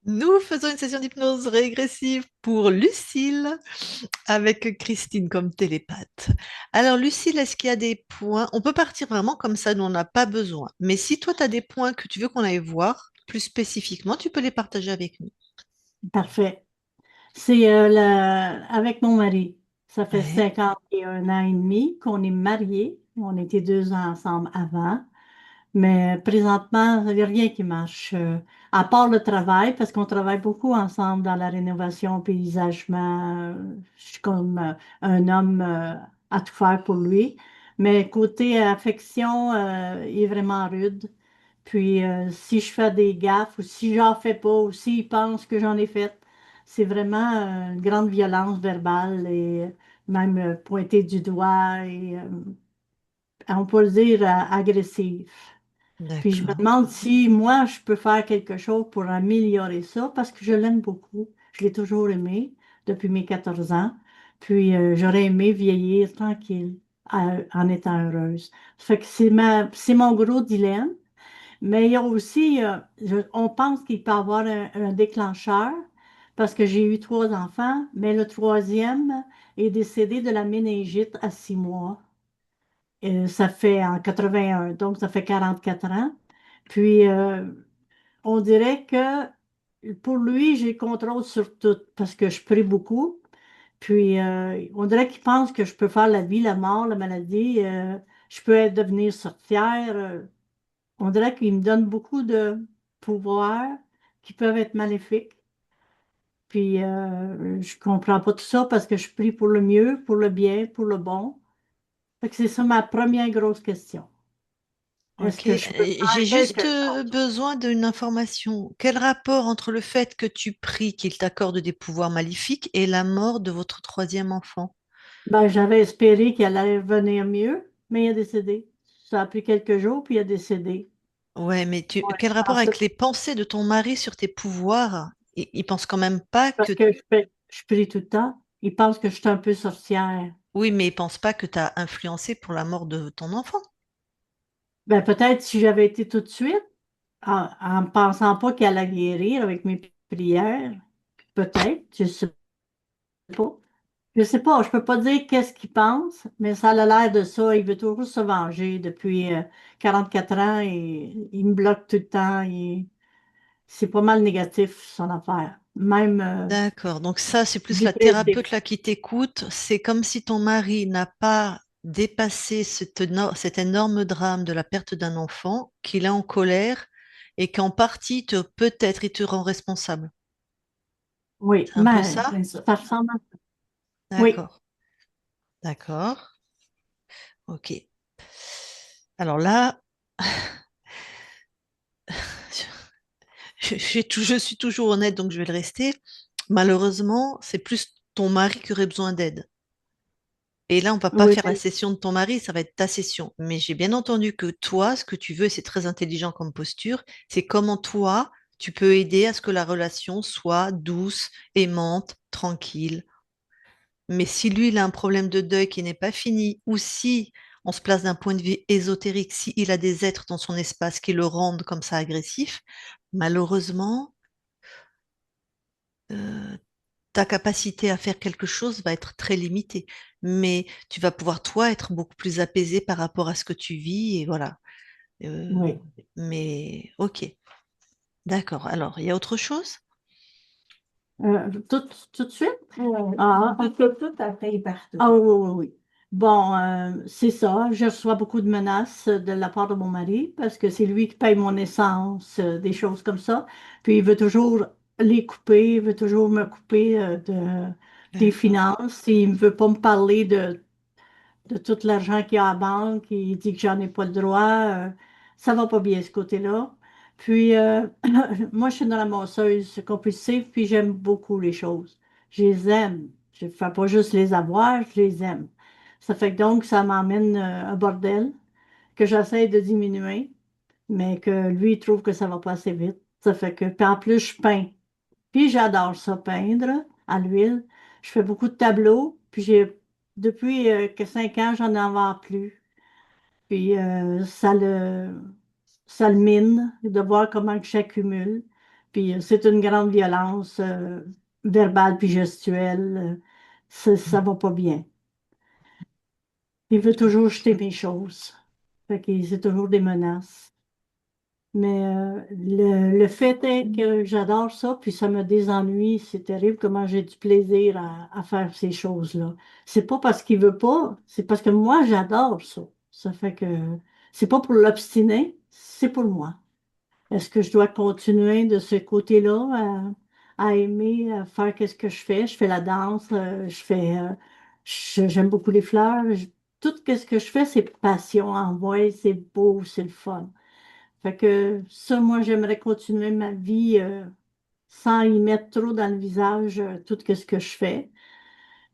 Nous faisons une session d'hypnose régressive pour Lucille avec Christine comme télépathe. Alors Lucille, est-ce qu'il y a des points? On peut partir vraiment comme ça, nous on n'a pas besoin. Mais si toi tu as des points que tu veux qu'on aille voir plus spécifiquement, tu peux les partager avec nous. Parfait. C'est avec mon mari. Ça fait Ouais. 51 ans et demi qu'on est mariés. On était 2 ans ensemble avant. Mais présentement, il n'y a rien qui marche. À part le travail, parce qu'on travaille beaucoup ensemble dans la rénovation, paysagement. Je suis comme un homme à tout faire pour lui. Mais côté affection, il est vraiment rude. Puis si je fais des gaffes ou si j'en fais pas ou s'il pense que j'en ai fait, c'est vraiment une grande violence verbale et même pointer du doigt et on peut le dire agressive. Puis je me D'accord. demande si moi, je peux faire quelque chose pour améliorer ça parce que je l'aime beaucoup. Je l'ai toujours aimé depuis mes 14 ans. Puis j'aurais aimé vieillir tranquille en étant heureuse. Ça fait que c'est mon gros dilemme. Mais il y a aussi, on pense qu'il peut y avoir un déclencheur parce que j'ai eu 3 enfants, mais le troisième est décédé de la méningite à 6 mois. Ça fait en 81, donc ça fait 44 ans. Puis, on dirait que pour lui, j'ai le contrôle sur tout parce que je prie beaucoup. Puis, on dirait qu'il pense que je peux faire la vie, la mort, la maladie. Je peux devenir sorcière. On dirait qu'il me donne beaucoup de pouvoirs qui peuvent être maléfiques. Puis, je comprends pas tout ça parce que je prie pour le mieux, pour le bien, pour le bon. Fait que c'est ça ma première grosse question. Est-ce Ok. que je peux J'ai faire juste quelque chose? besoin d'une information. Quel rapport entre le fait que tu pries qu'il t'accorde des pouvoirs maléfiques et la mort de votre troisième enfant? Ben, j'avais espéré qu'il allait venir mieux, mais il a décédé. Ça a pris quelques jours, puis il a décédé. Ouais, mais Ouais, quel je rapport pensais avec les pensées de ton mari sur tes pouvoirs? Il pense quand même pas que... parce que je prie tout le temps. Il pense que je suis un peu sorcière. Oui, mais il pense pas que tu as influencé pour la mort de ton enfant. Ben, peut-être si j'avais été tout de suite, en ne pensant pas qu'elle allait guérir avec mes prières, peut-être, je sais pas. Je sais pas, je peux pas dire qu'est-ce qu'il pense, mais ça a l'air de ça. Il veut toujours se venger depuis 4 ans et il me bloque tout le temps. C'est pas mal négatif, son affaire. Même D'accord, donc ça, c'est plus la dépressif. thérapeute là qui t'écoute. C'est comme si ton mari n'a pas dépassé cet énorme drame de la perte d'un enfant, qu'il est en colère et qu'en partie, peut-être, il te rend responsable. Oui, C'est un peu mais ça? ça ressemble à ça. Oui. D'accord, d'accord, ok. Alors là, je suis toujours honnête, donc je vais le rester. Malheureusement, c'est plus ton mari qui aurait besoin d'aide. Et là, on va pas Oui, faire la session de ton mari, ça va être ta session. Mais j'ai bien entendu que toi, ce que tu veux, et c'est très intelligent comme posture, c'est comment toi, tu peux aider à ce que la relation soit douce, aimante, tranquille. Mais si lui, il a un problème de deuil qui n'est pas fini, ou si on se place d'un point de vue ésotérique, si il a des êtres dans son espace qui le rendent comme ça agressif, malheureusement, euh, ta capacité à faire quelque chose va être très limitée. Mais tu vas pouvoir, toi, être beaucoup plus apaisé par rapport à ce que tu vis, et voilà. Euh, oui. mais ok, d'accord. Alors, il y a autre chose? Tout de suite? On Ah, peut tout appeler partout. ah oui, oui, oui, oui. Bon, c'est ça. Je reçois beaucoup de menaces de la part de mon mari parce que c'est lui qui paye mon essence, des choses comme ça. Puis il veut toujours les couper, il veut toujours me couper des D'accord. finances. Il ne veut pas me parler de tout l'argent qu'il y a à la banque. Il dit que j'en ai pas le droit. Ça va pas bien ce côté-là. Puis, moi, je suis dans la masseuse compulsive, puis j'aime beaucoup les choses. Je les aime. Je ne fais pas juste les avoir, je les aime. Ça fait que donc, ça m'emmène un bordel que j'essaie de diminuer, mais que lui, il trouve que ça va pas assez vite. Ça fait que, puis en plus, je peins. Puis j'adore ça, peindre à l'huile. Je fais beaucoup de tableaux. Puis depuis que 5 ans, j'en en vends plus. Puis ça le mine de voir comment que j'accumule. Puis c'est une grande violence verbale puis gestuelle. Ça va pas bien. Il veut toujours jeter mes choses. Fait que c'est toujours des menaces. Mais le fait est que j'adore ça, puis ça me désennuie. C'est terrible comment j'ai du plaisir à faire ces choses-là. C'est pas parce qu'il veut pas, c'est parce que moi, j'adore ça. Ça fait que c'est pas pour l'obstiner, c'est pour moi. Est-ce que je dois continuer de ce côté-là à aimer à faire qu'est-ce que je fais? Je fais la danse, j'aime beaucoup les fleurs. Tout ce que je fais, c'est passion en moi, c'est beau, c'est le fun. Fait que ça, moi, j'aimerais continuer ma vie sans y mettre trop dans le visage tout ce que je fais.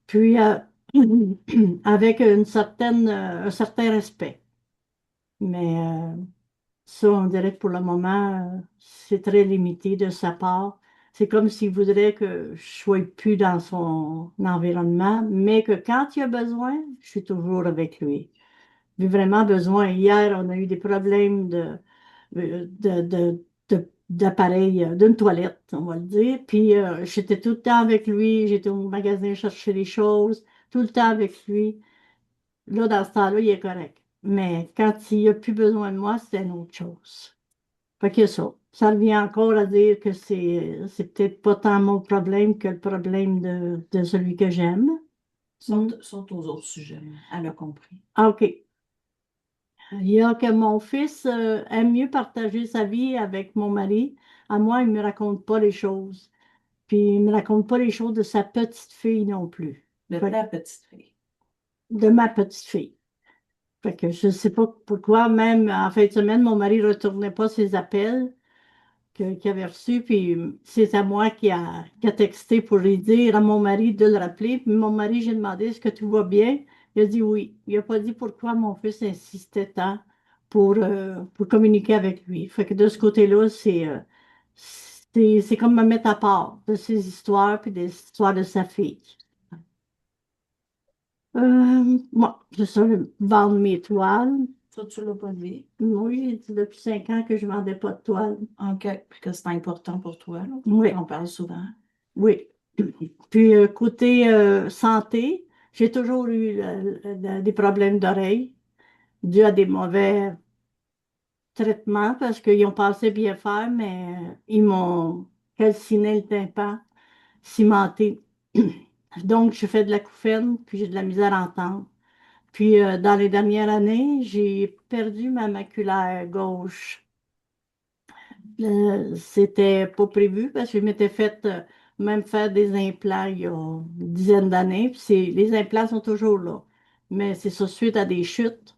Puis avec un certain respect. Mais ça, on dirait que pour le moment, c'est très limité de sa part. C'est comme s'il voudrait que je sois plus dans son environnement, mais que quand il a besoin, je suis toujours avec lui. J'ai vraiment besoin. Hier, on a eu des problèmes d'appareil, d'une toilette, on va le dire. Puis j'étais tout le temps avec lui. J'étais au magasin chercher les choses, tout le temps avec lui. Là, dans ce temps-là, il est correct. Mais quand il n'a plus besoin de moi, c'est une autre chose. Fait que ça. Ça revient encore à dire que c'est peut-être pas tant mon problème que le problème de celui que j'aime. Sont aux autres sujets. Elle a compris. Ah, OK. Il y a que mon fils aime mieux partager sa vie avec mon mari. À moi, il ne me raconte pas les choses. Puis il ne me raconte pas les choses de sa petite fille non plus. De Fait ta que- petite fille. de ma petite fille. Fait que je ne sais pas pourquoi, même en fin de semaine, mon mari ne retournait pas ses appels qu'il avait reçus. Puis c'est à moi qui a texté pour lui dire à mon mari de le rappeler. Puis mon mari, j'ai demandé est-ce que tout va bien? Il a dit oui. Il n'a pas dit pourquoi mon fils insistait tant pour communiquer avec lui. Fait que de ce côté-là, c'est comme me mettre à part de ses histoires puis des histoires de sa fille. Moi, je sais vendre mes toiles. Ça, tu l'as pas dit. Oui, depuis 5 ans que je ne vendais pas de toiles. OK. Puis que c'est important pour toi, là. Oui. On parle souvent. Oui. Puis côté santé, j'ai toujours eu des problèmes d'oreille dus à des mauvais traitements parce qu'ils ont pensé bien faire, mais ils m'ont calciné le tympan, cimenté. Donc, je fais de l'acouphène, puis j'ai de la misère à entendre. Puis dans les dernières années, j'ai perdu ma maculaire gauche. C'était pas prévu parce que je m'étais fait même faire des implants il y a une dizaine d'années. Puis les implants sont toujours là. Mais c'est ça, suite à des chutes,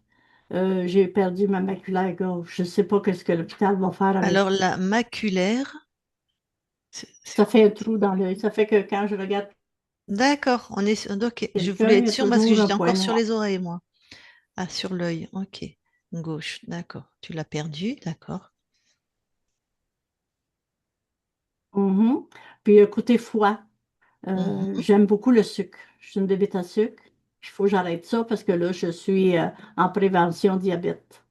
j'ai perdu ma maculaire gauche. Je ne sais pas ce que l'hôpital va faire avec Alors, ça. la maculaire, c'est Ça quoi? fait un trou dans l'œil. Ça fait que quand je regarde D'accord, on est. Ok, je quelqu'un, voulais il être y a sûre parce que toujours un j'étais point encore sur noir. les oreilles, moi. Ah, sur l'œil, ok. Gauche, d'accord. Tu l'as perdu, d'accord. Mhm. Puis côté foie, Mhm, j'aime beaucoup le sucre. Je suis une bébête à sucre. Il faut que j'arrête ça parce que là, je suis en prévention diabète.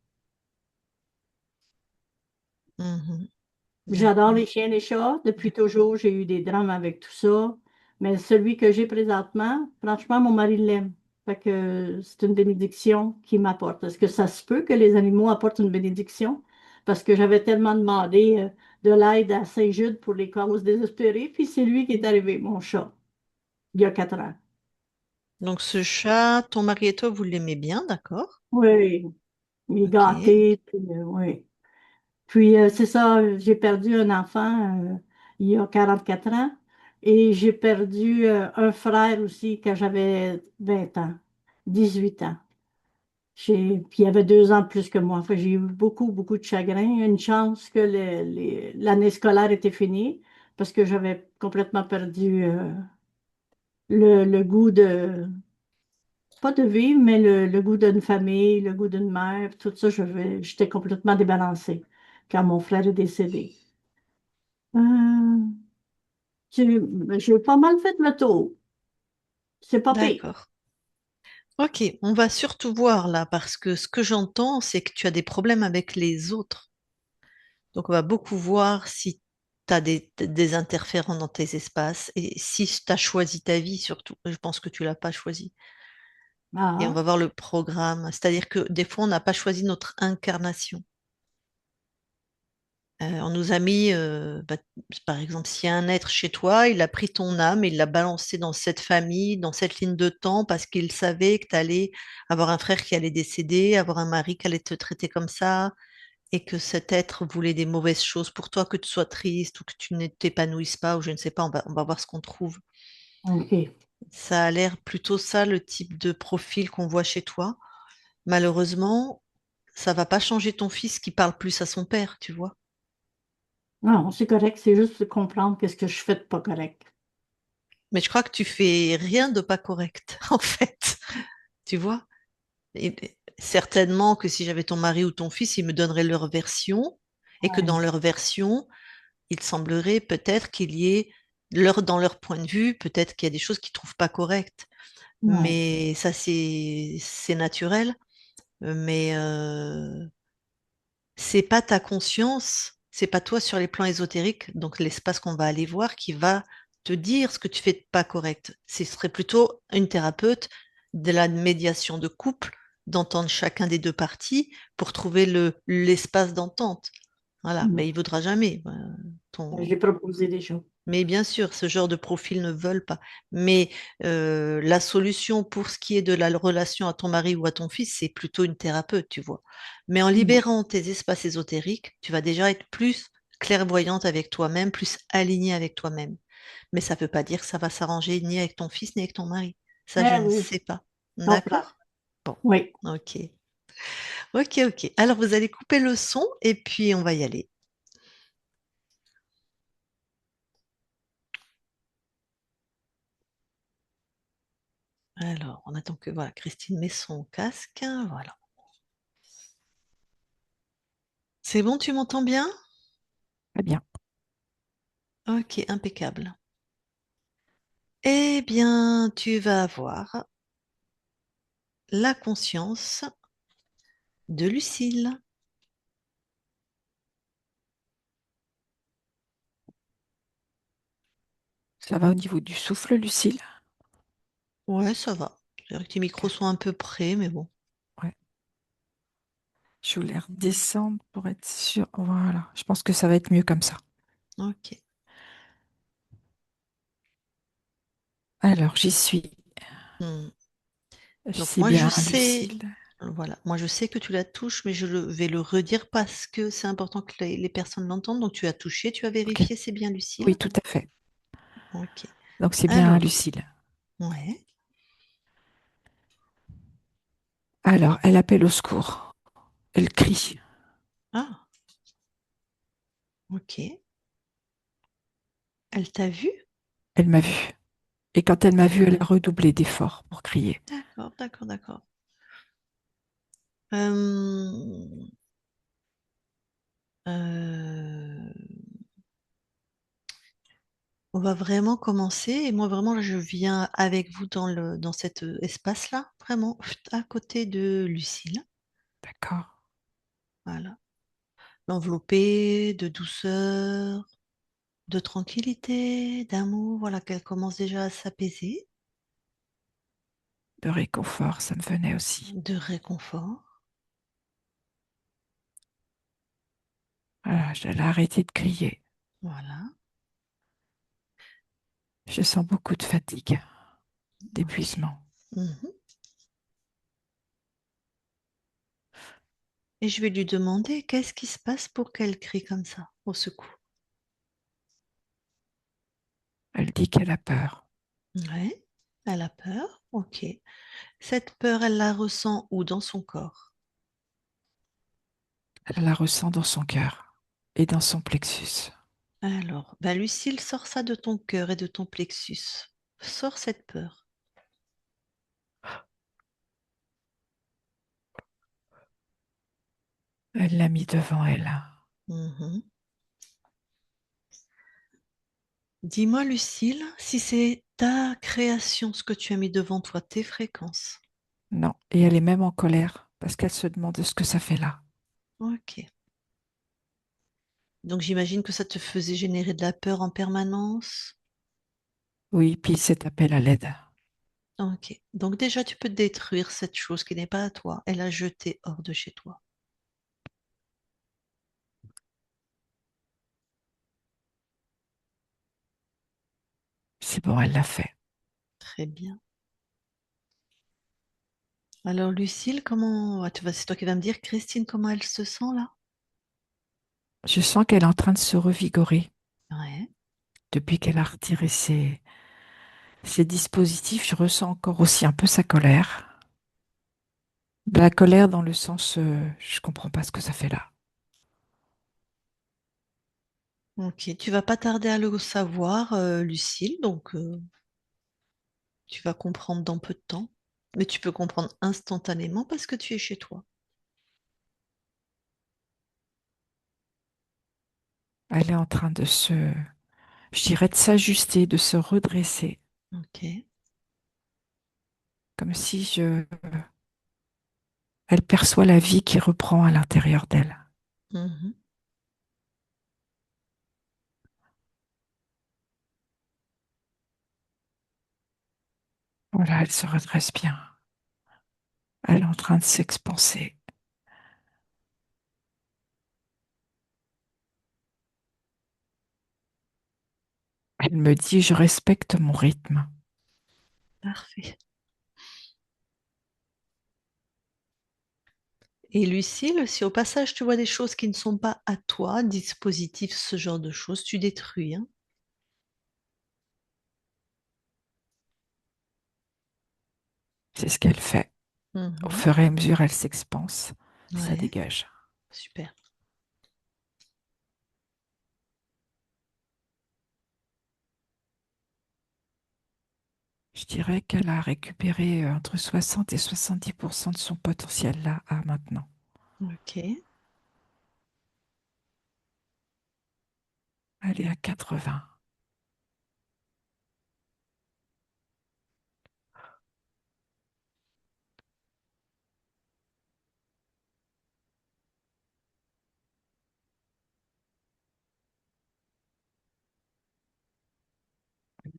mhm, J'adore d'accord. les chiens et les chats. Depuis toujours, j'ai eu des drames avec tout ça. Mais celui que j'ai présentement, franchement, mon mari l'aime. Fait que c'est une bénédiction qu'il m'apporte. Est-ce que ça se peut que les animaux apportent une bénédiction? Parce que j'avais tellement demandé de l'aide à Saint-Jude pour les causes désespérées, puis c'est lui qui est arrivé, mon chat, il y a 4 ans. Donc, ce chat, ton mari et toi, vous l'aimez bien, d'accord? Oui, il est Ok. gâté, puis oui. Puis, c'est ça, j'ai perdu un enfant il y a 44 ans et j'ai perdu un frère aussi quand j'avais 20 ans, 18 ans. Puis il avait 2 ans de plus que moi. Fait que j'ai eu beaucoup, beaucoup de chagrin. Une chance que l'année scolaire était finie parce que j'avais complètement perdu le goût pas de vivre, mais le goût d'une famille, le goût d'une mère, tout ça, j'étais complètement débalancée quand mon frère est décédé. Euh, j'ai pas mal fait le tour. C'est pas pire. D'accord. Ok, on va surtout voir là, parce que ce que j'entends, c'est que tu as des problèmes avec les autres. Donc, on va beaucoup voir si tu as des interférents dans tes espaces. Et si tu as choisi ta vie, surtout, je pense que tu l'as pas choisi. Et on Ah, va voir le programme. C'est-à-dire que des fois, on n'a pas choisi notre incarnation. On nous a mis, par exemple, s'il y a un être chez toi, il a pris ton âme et il l'a balancé dans cette famille, dans cette ligne de temps, parce qu'il savait que tu allais avoir un frère qui allait décéder, avoir un mari qui allait te traiter comme ça, et que cet être voulait des mauvaises choses pour toi, que tu sois triste ou que tu ne t'épanouisses pas, ou je ne sais pas, on va voir ce qu'on trouve. OK. Ça a l'air plutôt ça, le type de profil qu'on voit chez toi. Malheureusement, ça va pas changer ton fils qui parle plus à son père, tu vois. Non, c'est correct, c'est juste de comprendre qu'est-ce que je fais de pas correct. Mais je crois que tu fais rien de pas correct, en fait. Tu vois? Et certainement que si j'avais ton mari ou ton fils, ils me donneraient leur version et que dans Ouais, leur version, il semblerait peut-être qu'il y ait, dans leur point de vue, peut-être qu'il y a des choses qu'ils trouvent pas correctes. ouais, Mais ça, c'est naturel. Mais c'est pas ta conscience, c'est pas toi sur les plans ésotériques, donc l'espace qu'on va aller voir, qui va te dire ce que tu fais de pas correct. Ce serait plutôt une thérapeute de la médiation de couple, d'entendre chacun des deux parties pour trouver l'espace d'entente. Voilà, ouais. mais il voudra jamais. J'ai Ton, proposé des choses. mais bien sûr, ce genre de profil ne veulent pas. Mais la solution pour ce qui est de la relation à ton mari ou à ton fils, c'est plutôt une thérapeute, tu vois. Mais en Ouais. libérant tes espaces ésotériques, tu vas déjà être plus clairvoyante avec toi-même, plus alignée avec toi-même. Mais ça ne veut pas dire que ça va s'arranger ni avec ton fils ni avec ton mari. Ça, je Eh ne oui, je sais pas. comprends. D'accord? Bon, Oui. ok. Ok, ok. Alors, vous allez couper le son et puis on va y aller. Alors, on attend que voilà, Christine met son casque. Voilà. C'est bon, tu m'entends bien? Très bien. Ok, impeccable. Eh bien, tu vas avoir la conscience de Lucille. Ça va au niveau du souffle, Lucille? Ouais, ça va. C'est vrai que tes micros Ok. sont un peu près, mais bon. Ouais. Je voulais redescendre pour être sûre. Voilà. Je pense que ça va être mieux comme ça. Ok. Alors, j'y suis. Hmm. Donc C'est moi, je bien, sais, Lucille. voilà, moi je sais que tu la touches, mais vais le redire parce que c'est important que les personnes l'entendent. Donc tu as touché, tu as Ok. vérifié, c'est bien Oui, Lucille. tout à fait. Ok. Donc, c'est bien, Alors, Lucille. ouais. Alors, elle appelle au secours. Elle crie. Ah, ok. Elle t'a vu? Elle m'a vue. Et quand elle m'a vue, elle a redoublé d'efforts pour crier. D'accord, d'accord, d'accord. Euh, euh, On va vraiment commencer. Et moi, vraiment, là, je viens avec vous dans cet espace-là, vraiment, à côté de Lucille. D'accord. Voilà. L'envelopper de douceur, de tranquillité, d'amour. Voilà, qu'elle commence déjà à s'apaiser, De réconfort, ça me venait aussi. de réconfort. Voilà, j'allais arrêter de crier. Voilà. Je sens beaucoup de fatigue, Ok. d'épuisement. Mhm. Et je vais lui demander qu'est-ce qui se passe pour qu'elle crie comme ça, au secours. Elle dit qu'elle a peur. Ouais. Elle a peur. Ok. Cette peur, elle la ressent où dans son corps? Elle la ressent dans son cœur et dans son plexus. Alors, bah Lucille, sors ça de ton cœur et de ton plexus. Sors cette peur. Elle l'a mis devant elle. Mhm. Dis-moi, Lucille, si c'est ta création, ce que tu as mis devant toi, tes fréquences. Non, et elle est même en colère parce qu'elle se demande ce que ça fait là. Ok. Donc j'imagine que ça te faisait générer de la peur en permanence. Oui, puis cet appel à l'aide. Ok. Donc déjà, tu peux détruire cette chose qui n'est pas à toi et la jeter hors de chez toi. C'est bon, elle l'a fait. Très bien. Alors Lucille, comment... c'est toi qui vas me dire, Christine, comment elle se sent là? Je sens qu'elle est en train de se revigorer Ouais. depuis qu'elle a retiré ses dispositifs. Je ressens encore aussi un peu sa colère. De la colère dans le sens, je comprends pas ce que ça fait là. Ok. Tu vas pas tarder à le savoir, Lucille, donc tu vas comprendre dans peu de temps. Mais tu peux comprendre instantanément parce que tu es chez toi. Elle est en train je dirais, de s'ajuster, de se redresser, Ok. comme si elle perçoit la vie qui reprend à l'intérieur d'elle. Mhm. Voilà, elle se redresse bien. Elle est en train de s'expanser. Elle me dit, je respecte mon rythme. Parfait. Et Lucille, si au passage tu vois des choses qui ne sont pas à toi, dispositifs, ce genre de choses, tu détruis, hein. C'est ce qu'elle fait. Au Mhm. fur et à mesure, elle s'expanse. Ça Ouais, dégage. super. Je dirais qu'elle a récupéré entre 60 et 70% de son potentiel là à maintenant. Ok. Elle est à 80.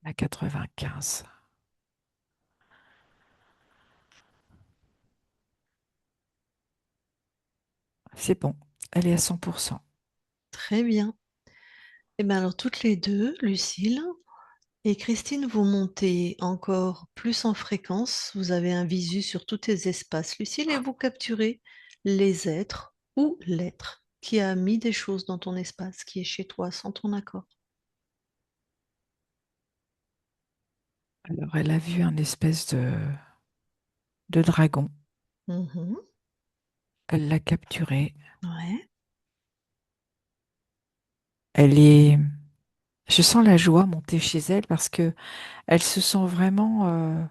À 95. C'est bon. Elle est à 100%. Très bien. Et bien alors toutes les deux, Lucille et Christine, vous montez encore plus en fréquence. Vous avez un visu sur tous tes espaces, Lucille, et vous capturez les êtres ou l'être qui a mis des choses dans ton espace, qui est chez toi sans ton accord. Alors, elle a vu un espèce de dragon. Mhm. Elle l'a capturé. Ouais. Elle est... Je sens la joie monter chez elle parce que elle se sent vraiment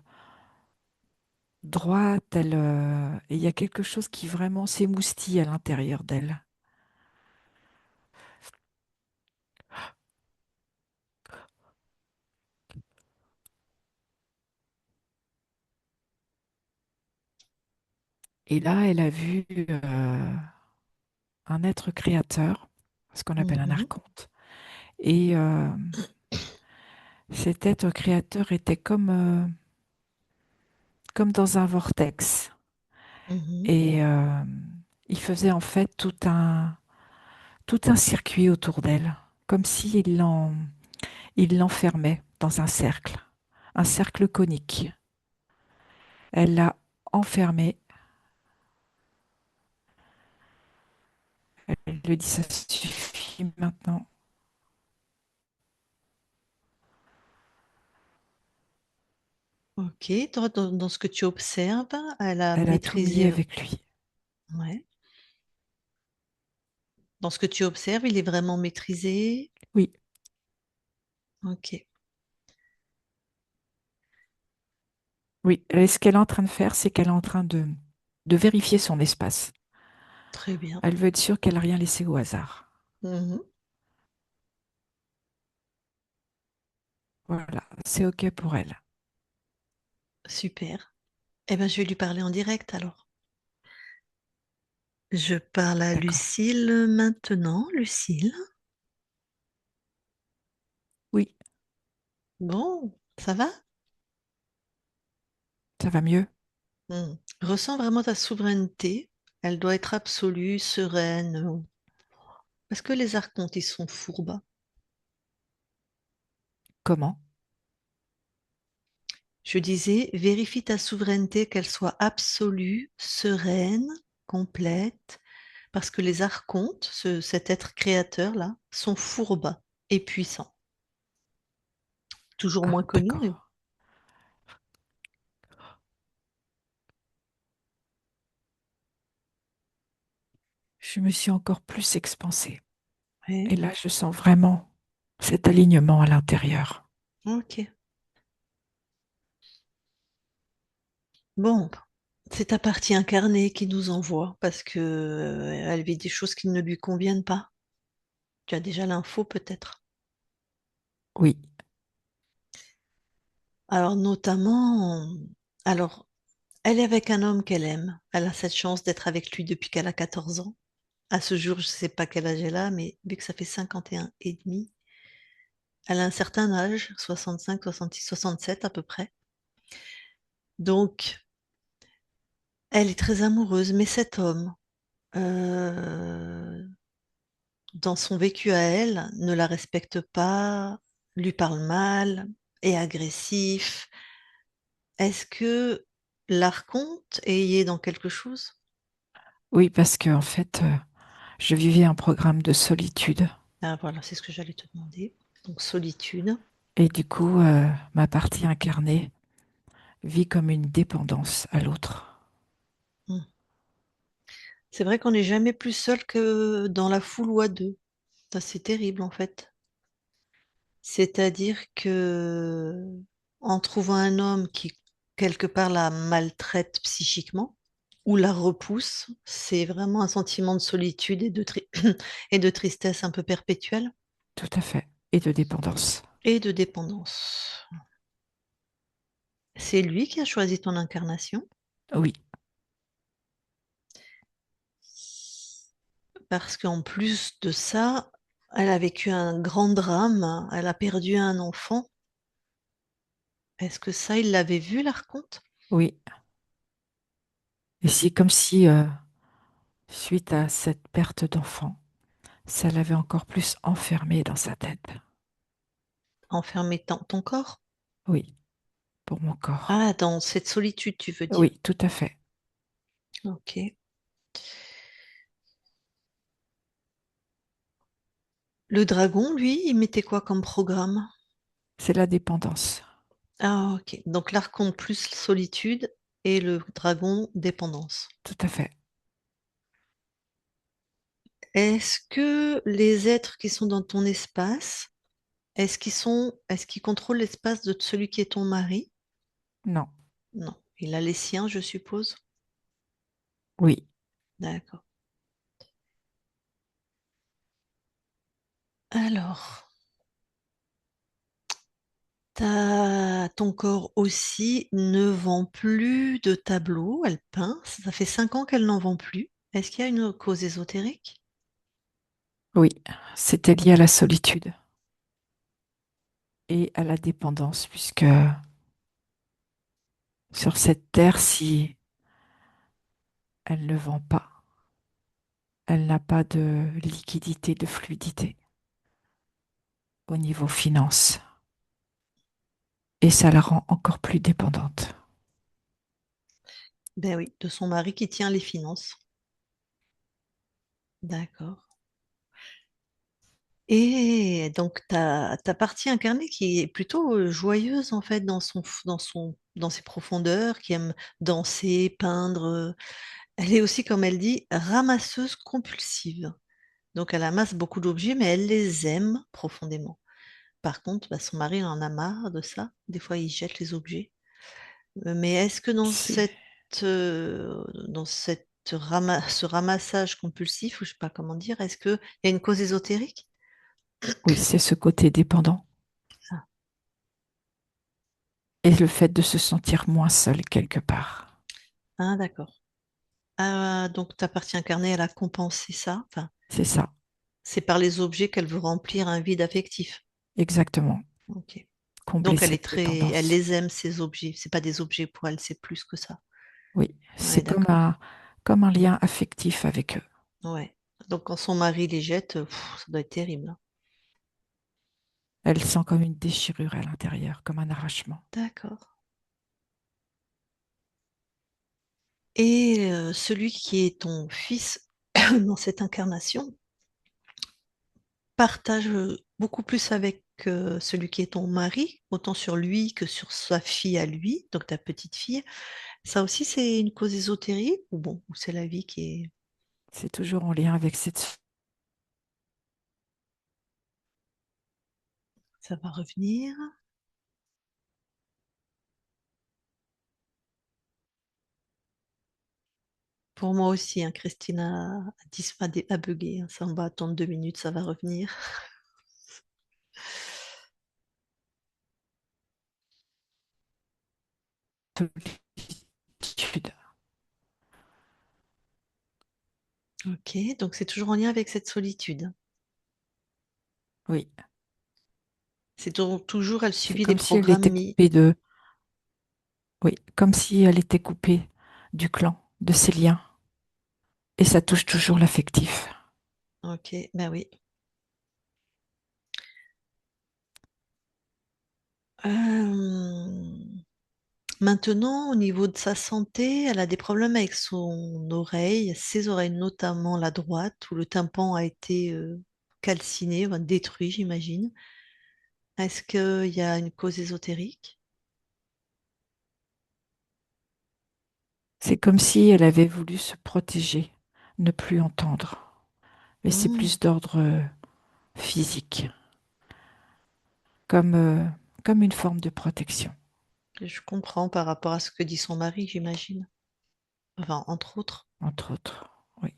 droite. Et il y a quelque chose qui vraiment s'émoustille à l'intérieur d'elle. Et là, elle a vu un être créateur, ce qu'on appelle un Mhm. archonte. Et cet être créateur était comme dans un vortex. Mhm. Et il faisait en fait tout un circuit autour d'elle, comme s'il il l'enfermait dans un cercle conique. Elle l'a enfermé. Elle lui dit, ça suffit maintenant. Ok, toi, dans ce que tu observes, elle a Elle a tout mis maîtrisé. avec lui. Ouais. Dans ce que tu observes, il est vraiment maîtrisé. Oui, Ok, oui. Et ce qu'elle est en train de faire, c'est qu'elle est en train de vérifier son espace. très bien. Elle veut être sûre qu'elle n'a rien laissé au hasard. Mhm. Voilà, c'est OK pour elle. Super. Eh bien, je vais lui parler en direct alors. Je parle à D'accord. Lucille maintenant. Lucille. Bon, ça va? Ça va mieux? Hmm. Ressens vraiment ta souveraineté. Elle doit être absolue, sereine. Parce que les archontes, ils sont fourbes. Comment? Je disais, vérifie ta souveraineté, qu'elle soit absolue, sereine, complète, parce que les archontes, cet être créateur-là, sont fourbes et puissants. Toujours Ah, moins connus, mais d'accord. Je me suis encore plus expansée. ouais, Et là, je sens vraiment cet alignement à l'intérieur. ok. Bon, c'est ta partie incarnée qui nous envoie parce que elle vit des choses qui ne lui conviennent pas. Tu as déjà l'info peut-être. Oui, Alors notamment, alors elle est avec un homme qu'elle aime. Elle a cette chance d'être avec lui depuis qu'elle a 14 ans. À ce jour, je ne sais pas quel âge elle a, mais vu que ça fait 51 et demi, elle a un certain âge, 65, 66, 67 à peu près. Donc, elle est très amoureuse, mais cet homme, euh, dans son vécu à elle, ne la respecte pas, lui parle mal, est agressif. Est-ce que l'archonte est lié dans quelque chose? oui, parce que en fait, je vivais un programme de solitude Ah voilà, c'est ce que j'allais te demander. Donc solitude. et du coup, ma partie incarnée vit comme une dépendance à l'autre. Hmm. C'est vrai qu'on n'est jamais plus seul que dans la foule ou à deux. Ça, c'est terrible en fait. C'est-à-dire que en trouvant un homme qui quelque part la maltraite psychiquement ou la repousse, c'est vraiment un sentiment de solitude et et de tristesse un peu perpétuelle Tout à fait. Et de dépendance. et de dépendance. C'est lui qui a choisi ton incarnation Oui, parce qu'en plus de ça, elle a vécu un grand drame, elle a perdu un enfant. Est-ce que ça, il l'avait vu, l'archonte? oui. Et c'est comme si, suite à cette perte d'enfant, ça l'avait encore plus enfermé dans sa tête. Enfermé dans ton corps? Oui, pour mon corps. Ah, dans cette solitude, tu veux dire. Oui, tout à fait. Ok. Le dragon, lui, il mettait quoi comme programme? C'est la dépendance. Ah, ok. Donc l'archonte plus solitude et le dragon dépendance. Tout à fait. Est-ce que les êtres qui sont dans ton espace, est-ce qu'ils contrôlent l'espace de celui qui est ton mari? Non. Non. Il a les siens, je suppose. Oui, D'accord. Alors, ton corps aussi ne vend plus de tableaux, elle peint. Ça fait 5 ans qu'elle n'en vend plus. Est-ce qu'il y a une cause ésotérique? oui. C'était lié à la solitude et à la dépendance, puisque sur cette terre, si elle ne vend pas, elle n'a pas de liquidité, de fluidité au niveau finance. Et ça la rend encore plus dépendante. Ben oui, de son mari qui tient les finances. D'accord. Et donc, ta partie incarnée qui est plutôt joyeuse, en fait, dans ses profondeurs, qui aime danser, peindre. Elle est aussi, comme elle dit, ramasseuse compulsive. Donc, elle amasse beaucoup d'objets, mais elle les aime profondément. Par contre, bah, son mari il en a marre de ça. Des fois, il jette les objets. Mais est-ce que C'est, dans ce ramassage compulsif, ou je sais pas comment dire, est-ce qu'il y a une cause ésotérique? oui, c'est ce côté dépendant Ah, et le fait de se sentir moins seul quelque part. ah, d'accord. Ah, donc ta partie incarnée, elle a compensé ça. Enfin, C'est ça, c'est par les objets qu'elle veut remplir un vide affectif. exactement. Ok. combler Donc elle est cette très, elle dépendance. les aime ces objets. C'est pas des objets pour elle, c'est plus que ça. Oui, Ouais, c'est d'accord. comme un lien affectif avec eux. Ouais. Donc quand son mari les jette, ça doit être terrible, hein. Elle sent comme une déchirure à l'intérieur, comme un arrachement. D'accord. Et celui qui est ton fils dans cette incarnation partage beaucoup plus avec celui qui est ton mari, autant sur lui que sur sa fille à lui, donc ta petite fille. Ça aussi, c'est une cause ésotérique ou bon, ou c'est la vie qui est... C'est toujours en lien avec cette... Ça va revenir. Pour moi aussi, hein, Christine a bugué, hein. Ça, on va attendre 2 minutes, ça va revenir. solitude. Ok, donc c'est toujours en lien avec cette solitude. Oui, C'est toujours, elle c'est subit les comme si elle programmes était mis. coupée de... Oui, comme si elle était coupée du clan, de ses liens. Et ça touche toujours l'affectif. Ok, ben oui. Euh, Maintenant, au niveau de sa santé, elle a des problèmes avec son oreille, ses oreilles notamment la droite, où le tympan a été calciné, enfin, détruit, j'imagine. Est-ce qu'il y a une cause ésotérique? C'est comme si elle avait voulu se protéger, ne plus entendre. Mais c'est Hmm, plus d'ordre physique, comme, comme une forme de protection, je comprends par rapport à ce que dit son mari, j'imagine. Enfin, entre autres. entre autres. Oui.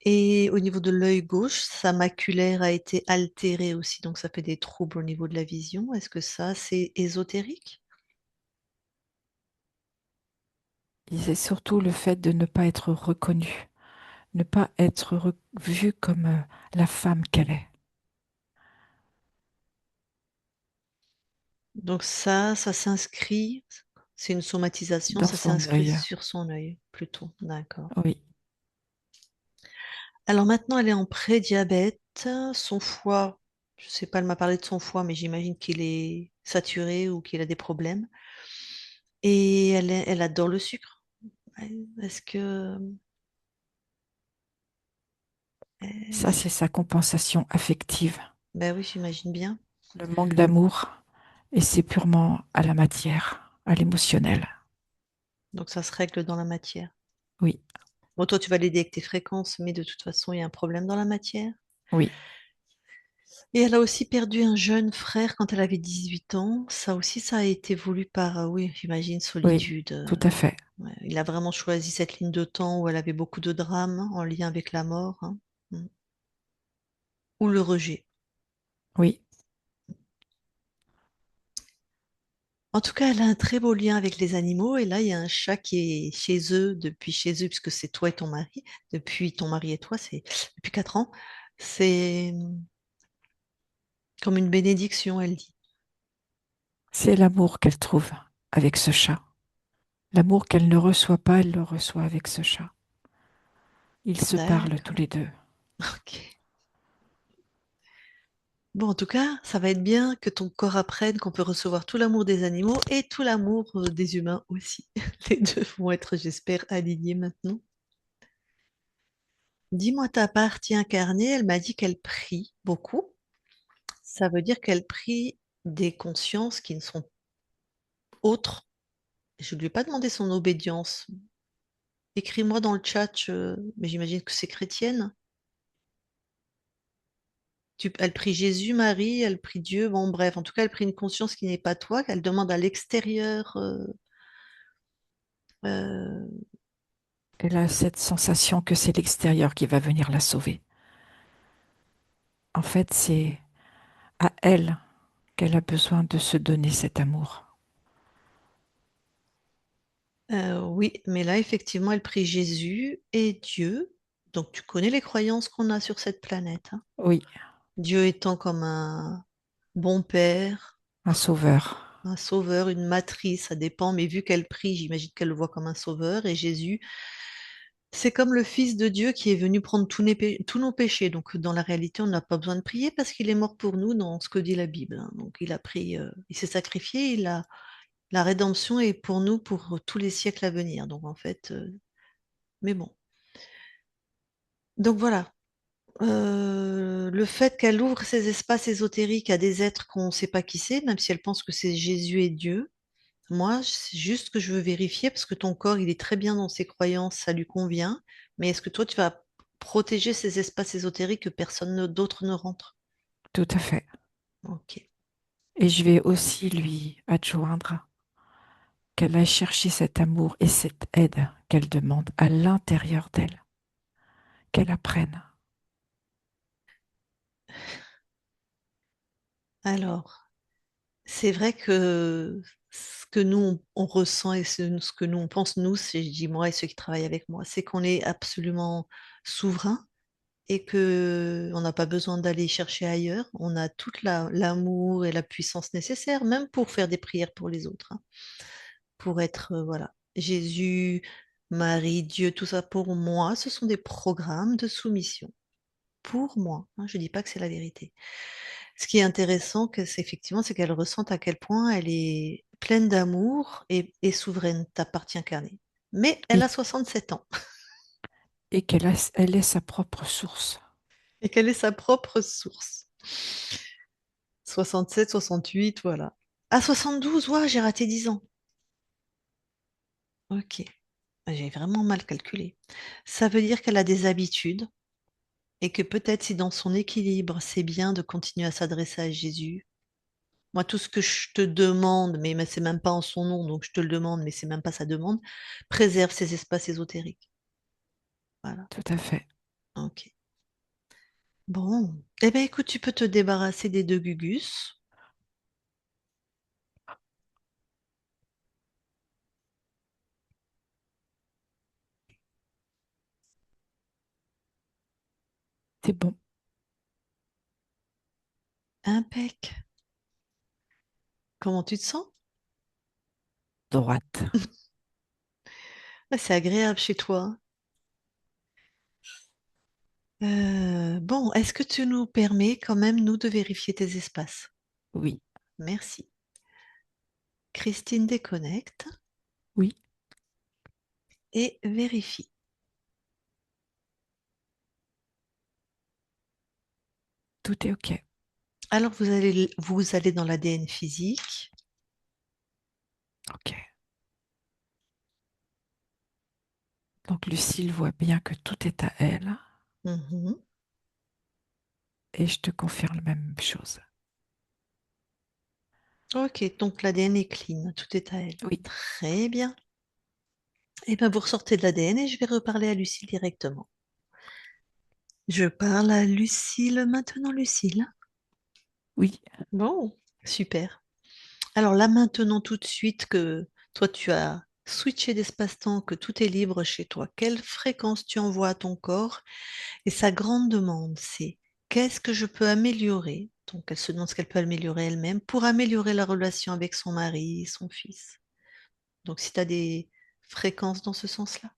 Et au niveau de l'œil gauche, sa maculaire a été altérée aussi, donc ça fait des troubles au niveau de la vision. Est-ce que ça, c'est ésotérique? Et c'est surtout le fait de ne pas être reconnue, ne pas être vue comme la femme qu'elle est Donc ça s'inscrit, c'est une somatisation, dans ça son s'inscrit œil. sur son œil, plutôt. D'accord. Oui, Alors maintenant, elle est en prédiabète. Son foie, je sais pas, elle m'a parlé de son foie, mais j'imagine qu'il est saturé ou qu'il a des problèmes. Et elle adore le sucre. Ouais, est-ce que... ça est-ce c'est que- sa compensation affective, Ben oui, j'imagine bien. le manque d'amour, et c'est purement à la matière, à l'émotionnel. Donc ça se règle dans la matière. Oui, Bon, toi, tu vas l'aider avec tes fréquences, mais de toute façon, il y a un problème dans la matière. oui, Et elle a aussi perdu un jeune frère quand elle avait 18 ans. Ça aussi, ça a été voulu par, oui, j'imagine, oui, solitude. tout à fait. Ouais. Il a vraiment choisi cette ligne de temps où elle avait beaucoup de drames en lien avec la mort, hein. Mm. Ou le rejet. Oui, En tout cas, elle a un très beau lien avec les animaux. Et là, il y a un chat qui est chez eux, puisque c'est toi et ton mari. Depuis ton mari et toi, c'est depuis 4 ans. C'est comme une bénédiction, elle dit. c'est l'amour qu'elle trouve avec ce chat. L'amour qu'elle ne reçoit pas, elle le reçoit avec ce chat. Ils se parlent tous D'accord. les deux. Ok. Bon, en tout cas, ça va être bien que ton corps apprenne qu'on peut recevoir tout l'amour des animaux et tout l'amour des humains aussi. Les deux vont être, j'espère, alignés maintenant. Dis-moi ta partie incarnée, elle m'a dit qu'elle prie beaucoup. Ça veut dire qu'elle prie des consciences qui ne sont autres. Je ne lui ai pas demandé son obédience. Écris-moi dans le chat, mais j'imagine que c'est chrétienne. Elle prie Jésus, Marie, elle prie Dieu. Bon, bref, en tout cas, elle prie une conscience qui n'est pas toi, qu'elle demande à l'extérieur. Euh, Elle a cette sensation que c'est l'extérieur qui va venir la sauver. En fait, c'est à elle qu'elle a besoin de se donner cet amour. oui, mais là, effectivement, elle prie Jésus et Dieu. Donc, tu connais les croyances qu'on a sur cette planète, hein. Oui, Dieu étant comme un bon père, Un sauveur. Un sauveur, une matrice, ça dépend, mais vu qu'elle prie, j'imagine qu'elle le voit comme un sauveur. Et Jésus, c'est comme le Fils de Dieu qui est venu prendre tous nos péchés. Donc, dans la réalité, on n'a pas besoin de prier parce qu'il est mort pour nous dans ce que dit la Bible, hein. Donc, il a pris, il s'est sacrifié, la rédemption est pour nous pour tous les siècles à venir. Donc, en fait, mais bon. Donc, voilà. Le fait qu'elle ouvre ces espaces ésotériques à des êtres qu'on ne sait pas qui c'est, même si elle pense que c'est Jésus et Dieu. Moi, c'est juste que je veux vérifier parce que ton corps, il est très bien dans ses croyances, ça lui convient. Mais est-ce que toi, tu vas protéger ces espaces ésotériques que d'autre ne rentre? Tout à fait. Ok. Et je vais aussi lui adjoindre qu'elle aille chercher cet amour et cette aide qu'elle demande à l'intérieur d'elle, qu'elle apprenne. Alors, c'est vrai que ce que nous, on ressent et ce que nous, on pense, nous, c'est, je dis moi et ceux qui travaillent avec moi, c'est qu'on est absolument souverain et que on n'a pas besoin d'aller chercher ailleurs. On a l'amour et la puissance nécessaire, même pour faire des prières pour les autres, hein, pour être, voilà, Jésus, Marie, Dieu, tout ça pour moi, ce sont des programmes de soumission. Pour moi, hein, je ne dis pas que c'est la vérité. Ce qui est intéressant, c'est effectivement, c'est qu'elle ressente à quel point elle est pleine d'amour et souveraine ta partie incarnée. Mais elle Oui, a 67 ans et elle est sa propre source. et qu'elle est sa propre source. 67, 68, voilà. À 72, ouah, j'ai raté 10 ans. Ok, j'ai vraiment mal calculé. Ça veut dire qu'elle a des habitudes et que peut-être si dans son équilibre, c'est bien de continuer à s'adresser à Jésus. Moi, tout ce que je te demande, mais c'est même pas en son nom, donc je te le demande, mais c'est même pas sa demande, préserve ces espaces ésotériques. Voilà. Tout à fait. Ok. Bon. Eh bien, écoute, tu peux te débarrasser des deux Gugus. C'est bon. Impec. Comment tu te sens? Droite. Ah, c'est agréable chez toi, hein. Bon, est-ce que tu nous permets quand même, nous, de vérifier tes espaces? Oui. Merci. Christine déconnecte Oui. et vérifie. Tout est OK. Alors, vous allez dans l'ADN physique. OK. Donc Lucille voit bien que tout est à elle Mhm. et et je te confirme la même chose. Ok, donc l'ADN est clean, tout est à elle. Oui. Très bien. Et bien, vous ressortez de l'ADN et je vais reparler à Lucille directement. Je parle à Lucille maintenant, Lucille. Oui. Bon, super. Alors là, maintenant, tout de suite que toi, tu as switché d'espace-temps, que tout est libre chez toi, quelle fréquence tu envoies à ton corps? Et sa grande demande, c'est qu'est-ce que je peux améliorer? Donc, elle se demande ce qu'elle peut améliorer elle-même pour améliorer la relation avec son mari et son fils. Donc, si tu as des fréquences dans ce sens-là.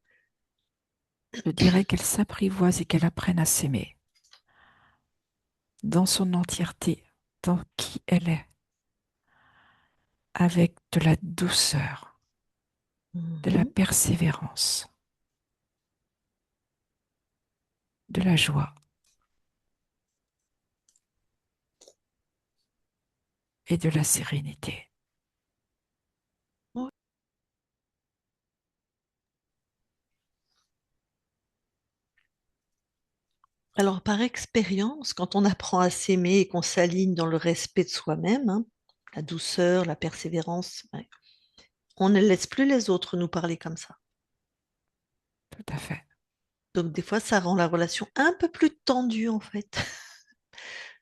Je dirais qu'elle s'apprivoise et qu'elle apprenne à s'aimer dans son entièreté, dans qui elle est, avec de la douceur, de la Mhm. persévérance, de la joie et de la sérénité. Ouais. Alors, par expérience, quand on apprend à s'aimer et qu'on s'aligne dans le respect de soi-même, hein, la douceur, la persévérance, ouais, on ne laisse plus les autres nous parler comme ça. Tout à fait. Donc, des fois, ça rend la relation un peu plus tendue, en fait.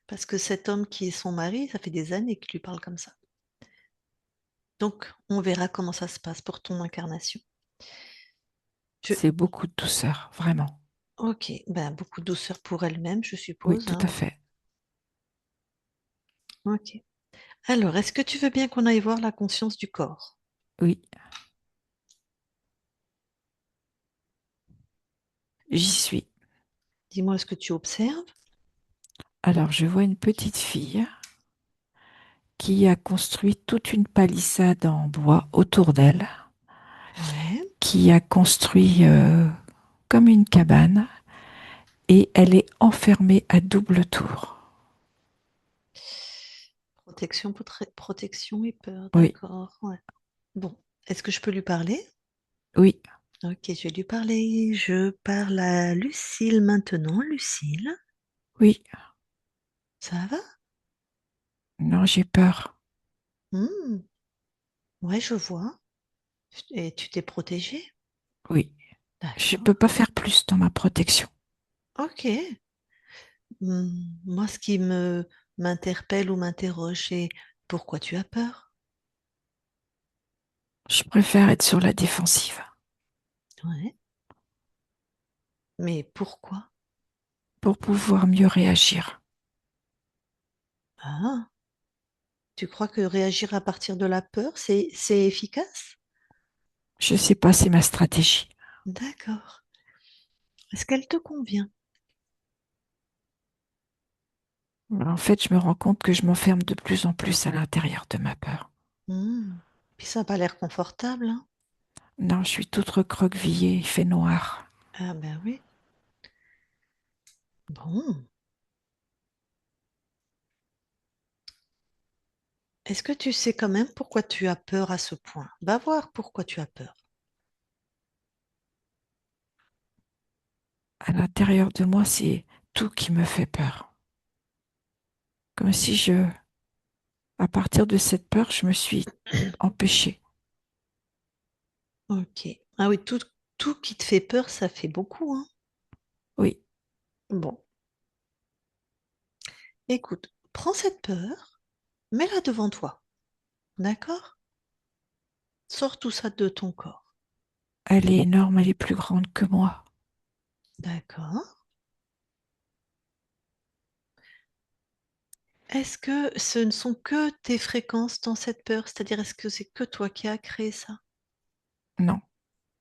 Parce que cet homme qui est son mari, ça fait des années qu'il lui parle comme ça. Donc, on verra comment ça se passe pour ton incarnation. Je... C'est beaucoup de douceur, vraiment. Ok, ben, beaucoup de douceur pour elle-même, je Oui, suppose, tout à hein. fait. Ok. Alors, est-ce que tu veux bien qu'on aille voir la conscience du corps? Oui, j'y suis. Dis-moi ce que tu observes. Alors, je vois une petite fille qui a construit toute une palissade en bois autour d'elle, Ouais. qui a construit comme une cabane et elle est enfermée à double tour. Protection et peur, Oui, d'accord. Ouais. Bon, est-ce que je peux lui parler? oui, Ok, je vais lui parler. Je parle à Lucille maintenant. Lucille, oui. ça va? Non, j'ai peur. Hmm, ouais, je vois. Et tu t'es protégée? Oui, je peux D'accord. pas faire plus dans ma protection. Ok. Moi, ce qui me m'interpelle ou m'interroge, c'est pourquoi tu as peur? Je préfère être sur la défensive Ouais. Mais pourquoi? pour pouvoir mieux réagir. Ah, tu crois que réagir à partir de la peur, c'est efficace? Je sais pas, c'est ma stratégie. D'accord. Est-ce qu'elle te convient? En fait, je me rends compte que je m'enferme de plus en plus à l'intérieur de ma peur. Hmm. Puis ça n'a pas l'air confortable, hein? Non, je suis toute recroquevillée, il fait noir. Ah ben oui. Bon. Est-ce que tu sais quand même pourquoi tu as peur à ce point? Va voir pourquoi tu as peur. À l'intérieur de moi, c'est tout qui me fait peur. Comme si à partir de cette peur, je me suis empêchée. Ok. Ah oui, tout qui te fait peur, ça fait beaucoup, hein? Oui, Bon. Écoute, prends cette peur, mets-la devant toi. D'accord? Sors tout ça de ton corps. elle est énorme, elle est plus grande que moi. D'accord. Est-ce que ce ne sont que tes fréquences dans cette peur? C'est-à-dire, est-ce que c'est que toi qui as créé ça? Non,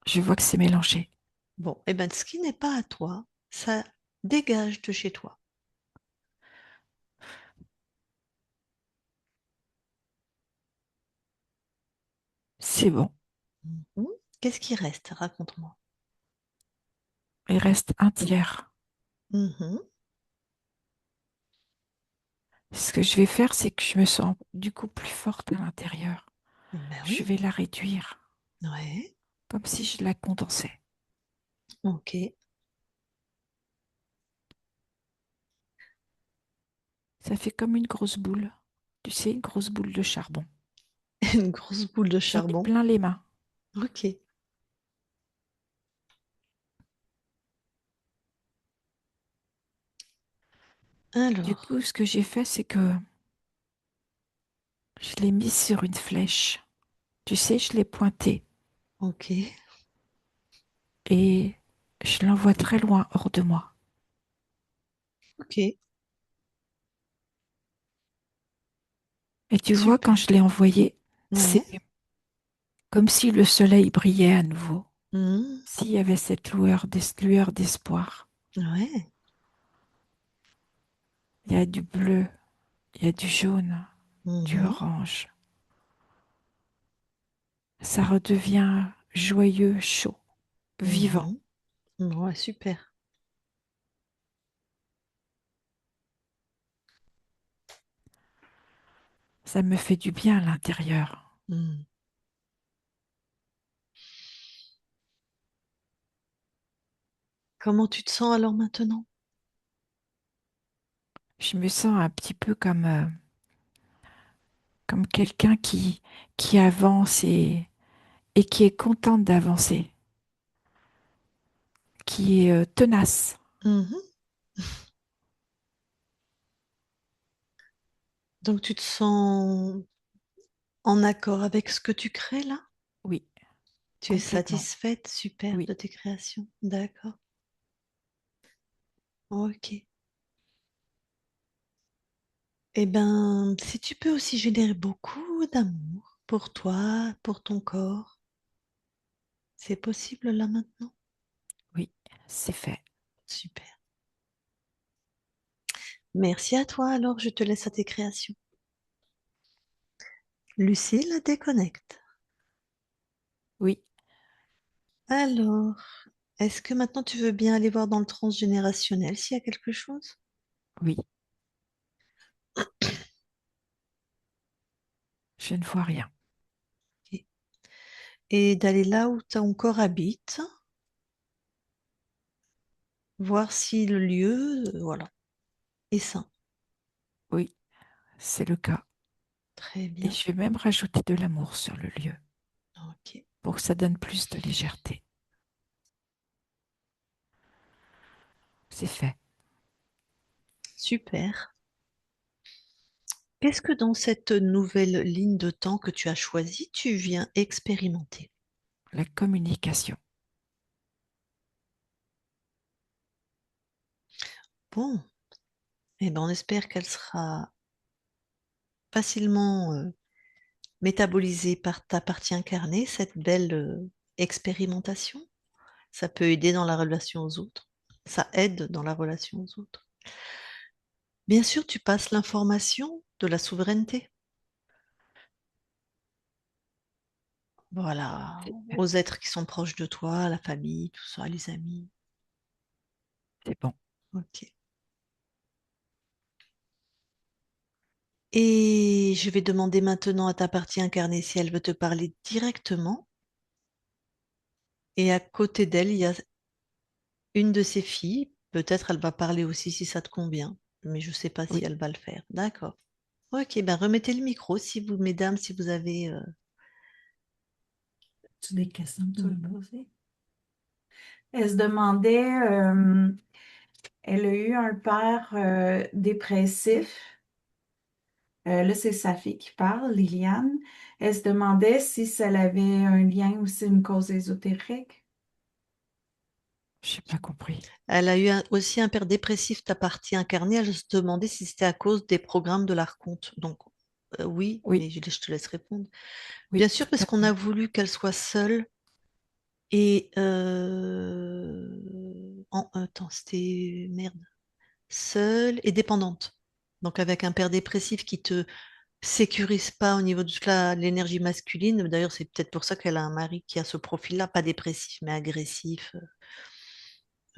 je vois que c'est mélangé. Bon, eh bien, ce qui n'est pas à toi, ça dégage de chez toi. C'est bon. Mhm. Qu'est-ce qui reste? Raconte-moi. Il reste un tiers. Mhm. Ce que je vais faire, c'est que je me sens du coup plus forte à l'intérieur. Ben Je oui. vais la réduire, Ouais. comme si je la condensais. Ok. Ça fait comme une grosse boule. Tu sais, une grosse boule de charbon. Une grosse boule de J'en ai charbon. plein les mains. Ok. Du Alors, coup, ce que j'ai fait, c'est que je l'ai mise sur une flèche. Tu sais, je l'ai pointée ok. et je l'envoie très loin hors de moi. Ok. Et tu vois, quand Super. je l'ai envoyée, c'est Ouais. comme si le soleil brillait à nouveau. Mhm. S'il y avait cette lueur d'espoir. Ouais. Il y a du bleu, il y a du jaune, du Mhm. orange. Ça redevient joyeux, chaud, vivant. Mhm. Ouais, super. Ça me fait du bien à l'intérieur. Mhm. Comment tu te sens alors maintenant? Je me sens un petit peu comme quelqu'un qui avance et qui est contente d'avancer, qui est tenace. Mhm. Donc tu te sens en accord avec ce que tu crées là? Oui, Tu es complètement. satisfaite, super, Oui. de tes créations. D'accord. Ok. Eh ben, si tu peux aussi générer beaucoup d'amour pour toi, pour ton corps, c'est possible là maintenant? Oui, c'est fait. Super. Merci à toi, alors je te laisse à tes créations. Lucille, déconnecte. Oui, Alors, est-ce que maintenant tu veux bien aller voir dans le transgénérationnel s'il y a quelque chose? oui, je ne vois rien. Ok. Et d'aller là où ton corps habite, voir si le lieu, voilà, est sain. Oui, c'est le cas. Très Et bien. je vais même rajouter de l'amour sur le lieu Ok. pour que ça donne plus de légèreté. C'est fait. Super. Qu'est-ce que dans cette nouvelle ligne de temps que tu as choisie, tu viens expérimenter? La communication. Bon, eh ben on espère qu'elle sera facilement métabolisée par ta partie incarnée, cette belle expérimentation. Ça peut aider dans la relation aux autres. Ça aide dans la relation aux autres. Bien sûr, tu passes l'information de la souveraineté. Voilà, C'est aux êtres qui sont proches de toi, la famille, tout ça, les amis. c'est bon. Ok. Et je vais demander maintenant à ta partie incarnée si elle veut te parler directement. Et à côté d'elle, il y a une de ses filles. Peut-être elle va parler aussi si ça te convient. Mais je ne sais pas si Oui, elle va le faire. D'accord. Ok, ben remettez le micro si vous, mesdames, si vous avez. Tu as des questions que tu veux me poser? Elle se demandait, elle a eu un père dépressif. Là, c'est sa fille qui parle, Liliane. Elle se demandait si ça avait un lien aussi, une cause ésotérique. j'ai pas compris. Elle a eu aussi un père dépressif, ta partie incarnée. Elle se demandait si c'était à cause des programmes de l'Archonte. Donc, oui, Oui, mais je te laisse répondre. oui, Bien sûr, tout parce à qu'on a fait. voulu qu'elle soit seule. Et attends, c'était merde. Seule et dépendante. Donc avec un père dépressif qui te sécurise pas au niveau de l'énergie masculine. D'ailleurs, c'est peut-être pour ça qu'elle a un mari qui a ce profil-là, pas dépressif, mais agressif.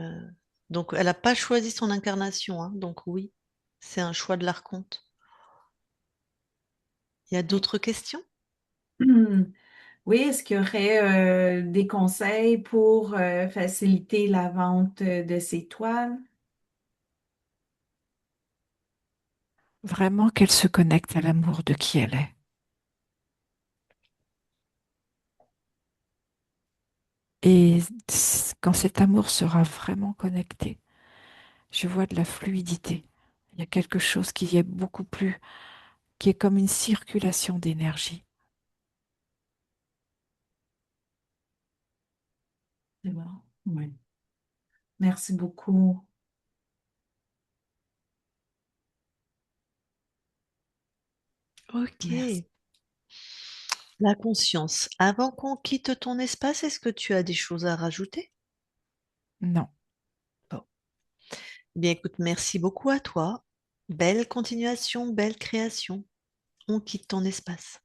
Euh, donc elle n'a pas choisi son incarnation, hein. Donc oui, c'est un choix de l'archonte. Il y a Oui. d'autres questions? Oui, est-ce qu'il y aurait des conseils pour faciliter la vente de ces toiles? Vraiment qu'elle se connecte à l'amour de qui elle est. Et quand cet amour sera vraiment connecté, je vois de la fluidité. Il y a quelque chose qui est beaucoup plus, qui est comme une circulation d'énergie. C'est bon. Oui. Merci beaucoup. Merci. Ok. La conscience. Avant qu'on quitte ton espace, est-ce que tu as des choses à rajouter? Non, Bon. Bien, écoute, merci beaucoup à toi. Belle continuation, belle création. On quitte ton espace.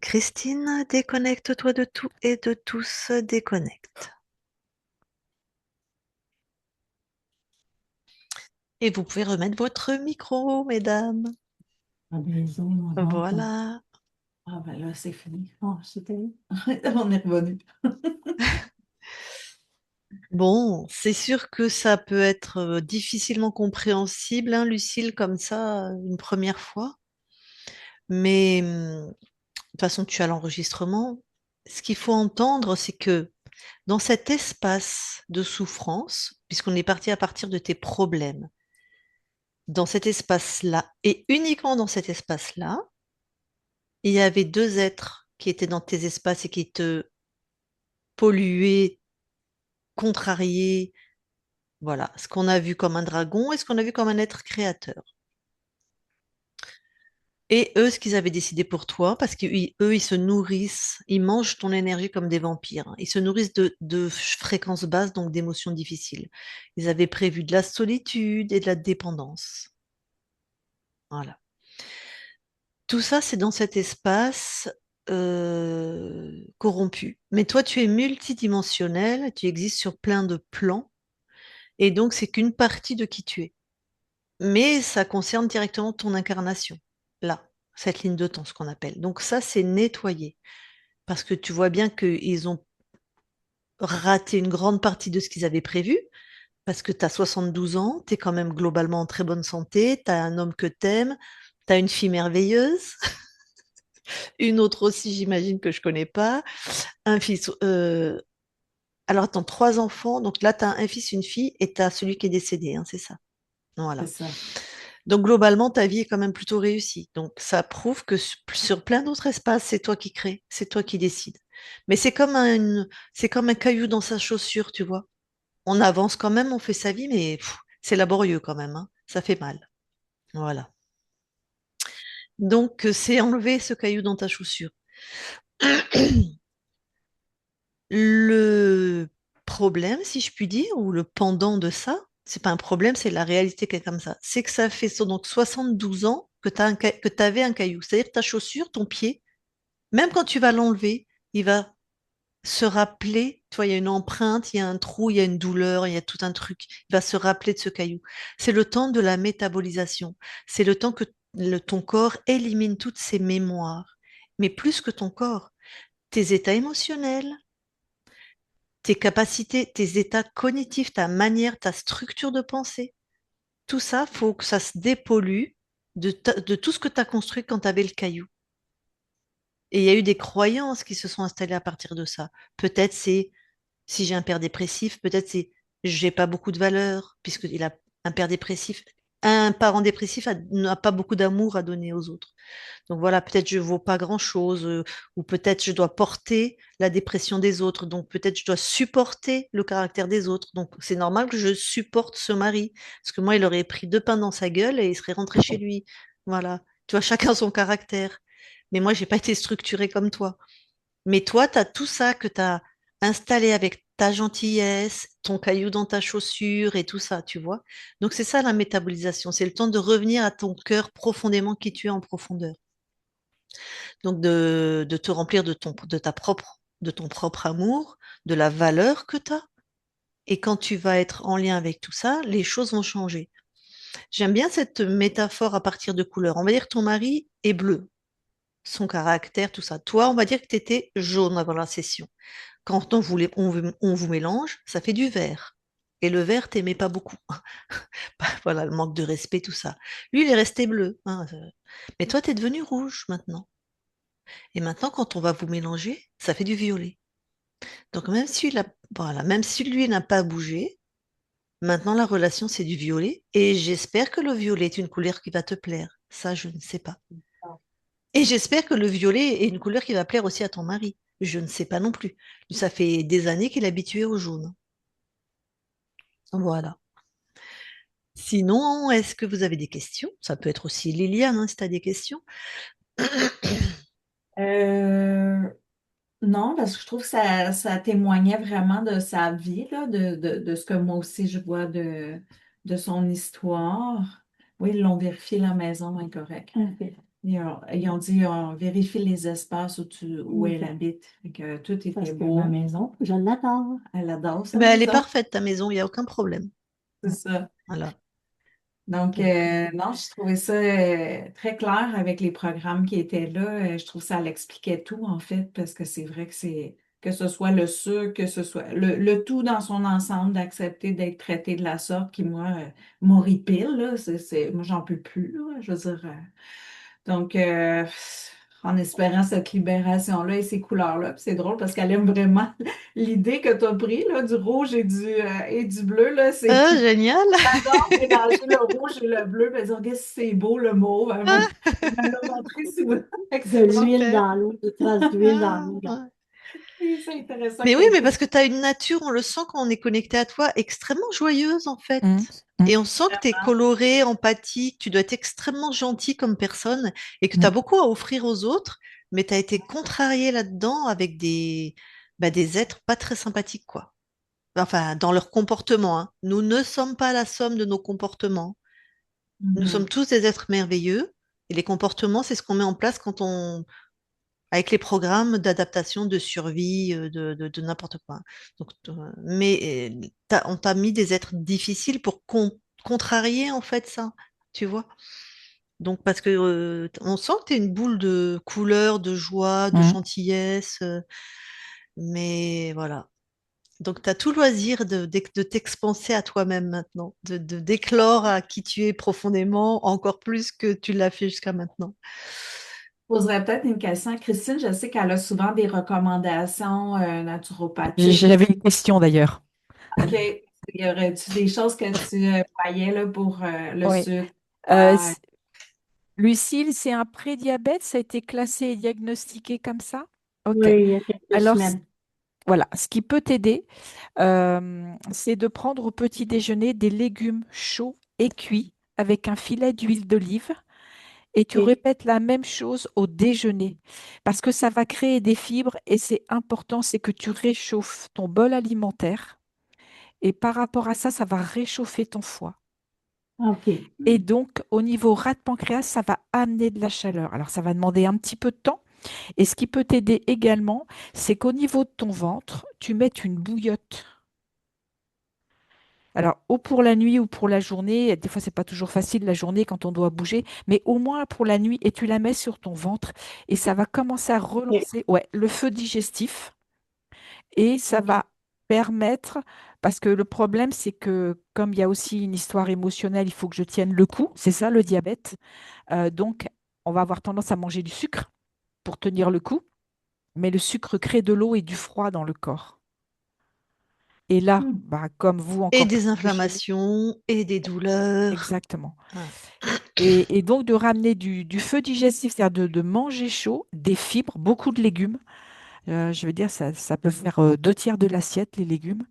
Christine, déconnecte-toi de tout et de tous, déconnecte. Et vous pouvez remettre votre micro, mesdames. Ah, bisous, maman. Voilà. Ah, ben là, c'est fini. Oh, c'était. On est revenu. Bon, c'est sûr que ça peut être difficilement compréhensible, hein, Lucille, comme ça, une première fois. Mais de toute façon, tu as l'enregistrement. Ce qu'il faut entendre, c'est que dans cet espace de souffrance, puisqu'on est parti à partir de tes problèmes, dans cet espace-là, et uniquement dans cet espace-là, il y avait deux êtres qui étaient dans tes espaces et qui te polluaient, contrariaient, Voilà, ce qu'on a vu comme un dragon et ce qu'on a vu comme un être créateur. Et eux, ce qu'ils avaient décidé pour toi, parce qu'eux, ils se nourrissent, ils mangent ton énergie comme des vampires, hein. Ils se nourrissent de fréquences basses, donc d'émotions difficiles. Ils avaient prévu de la solitude et de la dépendance. Voilà. Tout ça, c'est dans cet espace corrompu. Mais toi, tu es multidimensionnel, tu existes sur plein de plans, et donc c'est qu'une partie de qui tu es. Mais ça concerne directement ton incarnation, là, cette ligne de temps, ce qu'on appelle. Donc ça, c'est nettoyé. Parce que tu vois bien qu'ils ont raté une grande partie de ce qu'ils avaient prévu, parce que tu as 72 ans, tu es quand même globalement en très bonne santé, tu as un homme que t'aimes, tu as une fille merveilleuse, une autre aussi, j'imagine que je connais pas, un fils. Alors, attends, trois enfants, donc là, tu as un fils, une fille, et tu as celui qui est décédé, hein, c'est ça. C'est Voilà. ça. Donc, globalement, ta vie est quand même plutôt réussie. Donc, ça prouve que sur plein d'autres espaces, c'est toi qui crées, c'est toi qui décides. Mais c'est comme un caillou dans sa chaussure, tu vois. On avance quand même, on fait sa vie, mais c'est laborieux quand même, hein. Ça fait mal. Voilà. Donc, c'est enlever ce caillou dans ta chaussure. Le problème, si je puis dire, ou le pendant de ça, c'est pas un problème, c'est la réalité qui est comme ça. C'est que ça fait donc 72 ans que tu avais un caillou. C'est-à-dire que ta chaussure, ton pied, même quand tu vas l'enlever, il va se rappeler, tu vois, il y a une empreinte, il y a un trou, il y a une douleur, il y a tout un truc. Il va se rappeler de ce caillou. C'est le temps de la métabolisation. C'est le temps que ton corps élimine toutes ses mémoires. Mais plus que ton corps, tes états émotionnels, tes capacités, tes états cognitifs, ta manière, ta structure de pensée. Tout ça, faut que ça se dépollue de tout ce que tu as construit quand tu avais le caillou. Et il y a eu des croyances qui se sont installées à partir de ça. Peut-être c'est si j'ai un père dépressif, peut-être c'est j'ai pas beaucoup de valeur, puisqu'il a un père dépressif. Un parent dépressif n'a pas beaucoup d'amour à donner aux autres. Donc voilà, peut-être je vaux pas grand-chose, ou peut-être je dois porter la dépression des autres, donc peut-être je dois supporter le caractère des autres. Donc c'est normal que je supporte ce mari, parce que moi, il aurait pris deux pains dans sa gueule et il serait rentré chez lui. Voilà, tu vois, chacun son caractère. Mais moi, j'ai pas été structurée comme toi. Mais toi, tu as tout ça que tu as installé avec ta gentillesse, ton caillou dans ta chaussure et tout ça, tu vois. Donc c'est ça la métabolisation, c'est le temps de revenir à ton cœur profondément qui tu es en profondeur. Donc de te remplir de ton propre amour, de la valeur que tu as. Et quand tu vas être en lien avec tout ça, les choses vont changer. J'aime bien cette métaphore à partir de couleurs. On va dire que ton mari est bleu, son caractère, tout ça. Toi, on va dire que tu étais jaune avant la session. Quand on vous mélange, ça fait du vert. Et le vert, t'aimais pas beaucoup. Voilà, le manque de respect, tout ça. Lui, il est resté bleu, hein. Mais toi, tu es devenu rouge maintenant. Et maintenant, quand on va vous mélanger, ça fait du violet. Donc même si lui n'a pas bougé, maintenant la relation c'est du violet. Et j'espère que le violet est une couleur qui va te plaire. Ça, je ne sais pas. Et j'espère que le violet est une couleur qui va plaire aussi à ton mari. Je ne sais pas non plus. Ça fait des années qu'il est habitué au jaune. Voilà. Sinon, est-ce que vous avez des questions? Ça peut être aussi Liliane, hein, si tu as des questions. Euh, non, parce que je trouve que ça témoignait vraiment de sa vie, là, de ce que moi aussi je vois de son histoire. Oui, ils l'ont vérifié la maison, incorrect. Ok. Ils ont dit on vérifie les espaces où elle Ok. habite. Fait que tout était Parce que beau. ma maison, je l'adore. Elle adore sa Ben, elle est maison. parfaite, ta maison, il n'y a aucun problème. C'est ça. Voilà. Donc, non, je trouvais ça très clair avec les programmes qui étaient là. Je trouve que ça l'expliquait tout, en fait, parce que c'est vrai que que ce soit le sûr, que ce soit le tout dans son ensemble, d'accepter d'être traité de la sorte qui, moi, m'horripile, là. Moi, j'en peux plus, là. Je veux dire. Donc, en espérant cette libération-là et ces couleurs-là. Puis c'est drôle parce qu'elle aime vraiment l'idée que tu as pris, là, du rouge et du bleu, là. C'est Génial! J'adore mélanger le rouge et le bleu. Elle dit, regarde si c'est beau le mauve. Elle me l'a montré si vous. Fait que De c'est l'huile Super! dans l'eau, des traces d'huile dans l'eau. Ouais. Oui, c'est intéressant Mais que oui, tu aies mais dit parce que tu as une nature, on le sent quand on est connecté à toi, extrêmement joyeuse en fait. Mm, mm, Et on sent que tu es ça. coloré, empathique, tu dois être extrêmement gentil comme personne et que tu as mm. beaucoup à offrir aux autres, mais tu as été contrarié là-dedans avec des êtres pas très sympathiques, quoi. Enfin, dans leur comportement, hein. Nous ne sommes pas la somme de nos comportements. Nous sommes Mhm. tous des êtres merveilleux et les comportements, c'est ce qu'on met en place avec les programmes d'adaptation, de survie, de n'importe quoi. Donc, mais on t'a mis des êtres difficiles pour contrarier en fait ça, tu vois. Donc parce que on sent que tu es une boule de couleur, de joie, de Mm. gentillesse, mais voilà. Donc tu as tout loisir de t'expanser à toi-même maintenant, d'éclore à qui tu es profondément, encore plus que tu l'as fait jusqu'à maintenant. Je poserais peut-être une question à Christine. Je sais qu'elle a souvent des recommandations naturopathiques. J'avais une question d'ailleurs. OK. Y aurait-tu des choses que tu voyais là, pour le Oui. sucre? Euh, Ouais. c- Lucille, c'est un prédiabète, ça a été classé et diagnostiqué comme ça? Ok. Oui, il y a quelques Alors, semaines. voilà, ce qui peut t'aider, c'est de prendre au petit déjeuner des légumes chauds et cuits avec un filet d'huile d'olive et tu OK. répètes la même chose au déjeuner parce que ça va créer des fibres et c'est important, c'est que tu réchauffes ton bol alimentaire et par rapport à ça, ça va réchauffer ton foie. OK. Et donc, au niveau rat de pancréas, ça va amener de la chaleur. Alors, ça va demander un petit peu de temps. Et ce qui peut t'aider également, c'est qu'au niveau de ton ventre, tu mettes une bouillotte. Alors, ou pour la nuit ou pour la journée, des fois, c'est pas toujours facile la journée quand on doit bouger, mais au moins pour la nuit, et tu la mets sur ton ventre, et ça va commencer à OK. relancer, ouais, le feu digestif, et ça OK. va permettre, parce que le problème, c'est que comme il y a aussi une histoire émotionnelle, il faut que je tienne le coup, c'est ça le diabète. Donc, on va avoir tendance à manger du sucre pour tenir le coup, mais le sucre crée de l'eau et du froid dans le corps. Et là, Hmm. bah, comme vous, Et encore plus des que chez vous, inflammations et des douleurs. exactement. Ouais. Et donc de ramener du feu digestif, c'est-à-dire de manger chaud, des fibres, beaucoup de légumes. Je veux dire, ça peut faire 2 tiers de l'assiette, les légumes.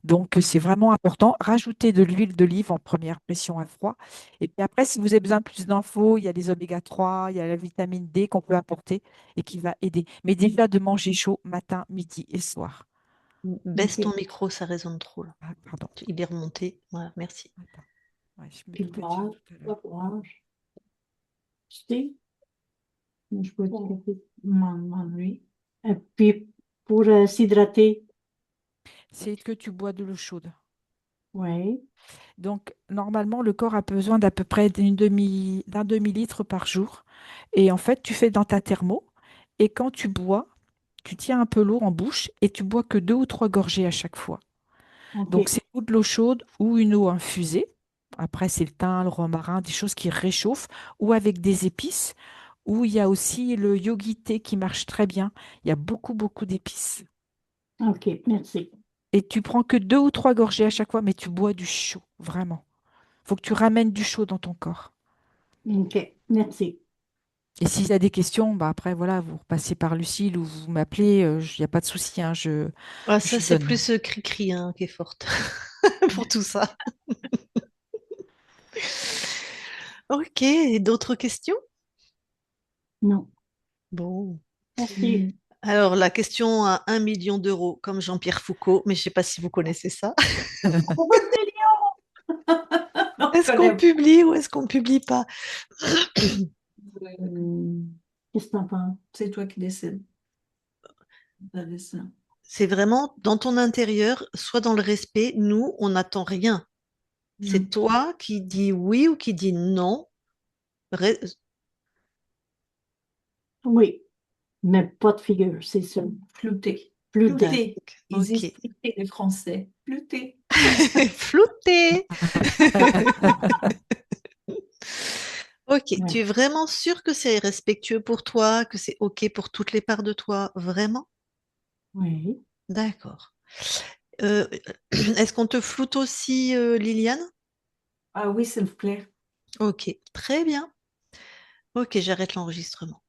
Donc c'est vraiment important. Rajouter de l'huile d'olive en première pression à froid. Et puis après, si vous avez besoin de plus d'infos, il y a les oméga 3, il y a la vitamine D qu'on peut apporter et qui va aider. Mais déjà de manger chaud matin, midi et soir. Baisse ton OK. micro, ça résonne trop là. Ah, pardon. Il est remonté. Voilà, merci. Attends. Ouais, je Puis m'écoutais déjà boire, tout à pas l'heure. boire. Tu sais, je peux Pour te café. m'ennuyer. Et puis, pour s'hydrater, C'est que tu bois de l'eau chaude. oui. Donc, normalement, le corps a besoin d'à peu près d'un demi-litre par jour. Et en fait, tu fais dans ta thermo. Et quand tu bois, tu tiens un peu l'eau en bouche et tu bois que 2 ou 3 gorgées à chaque fois. Donc, OK. c'est ou de l'eau chaude ou une eau infusée. Après, c'est le thym, le romarin, des choses qui réchauffent, ou avec des épices, ou il y a aussi le yogi thé qui marche très bien. Il y a beaucoup, beaucoup d'épices. OK. Merci. Et tu prends que 2 ou 3 gorgées à chaque fois, mais tu bois du chaud, vraiment. Faut que tu ramènes du chaud dans ton corps. OK. Merci. Et s'il y a des questions, bah après, voilà, vous repassez par Lucille ou vous m'appelez, il n'y a pas de souci, hein, Ah, ça, je c'est donne. plus Cri-Cri hein, qui est forte pour tout ça. Ok, et d'autres questions? Non. Bon. Merci. Alors, la question à 1 million d'euros, comme Jean-Pierre Foucault, mais je ne sais pas si vous connaissez ça. On veut des lions! On Est-ce qu'on connaît publie ou est-ce qu'on publie pas? pas. Qu'est-ce que t'en penses? C'est toi qui décides. Ça décide. C'est vraiment dans ton intérieur, soit dans le respect. Nous, on n'attend rien. C'est Hmm. toi qui dis oui ou qui dis non. Ré- Oui, mais pas de figure, c'est sûr. Flouté. Flouté. Flouté. Ils disent Ok. flouté, les Français. Flouté. Flouté. Ok, tu Ouais. es vraiment sûr que c'est respectueux pour toi, que c'est ok pour toutes les parts de toi? Vraiment? Oui. D'accord. Euh, est-ce qu'on te floute aussi, Liliane? Ah oui, s'il vous plaît. Ok, très bien. Ok, j'arrête l'enregistrement.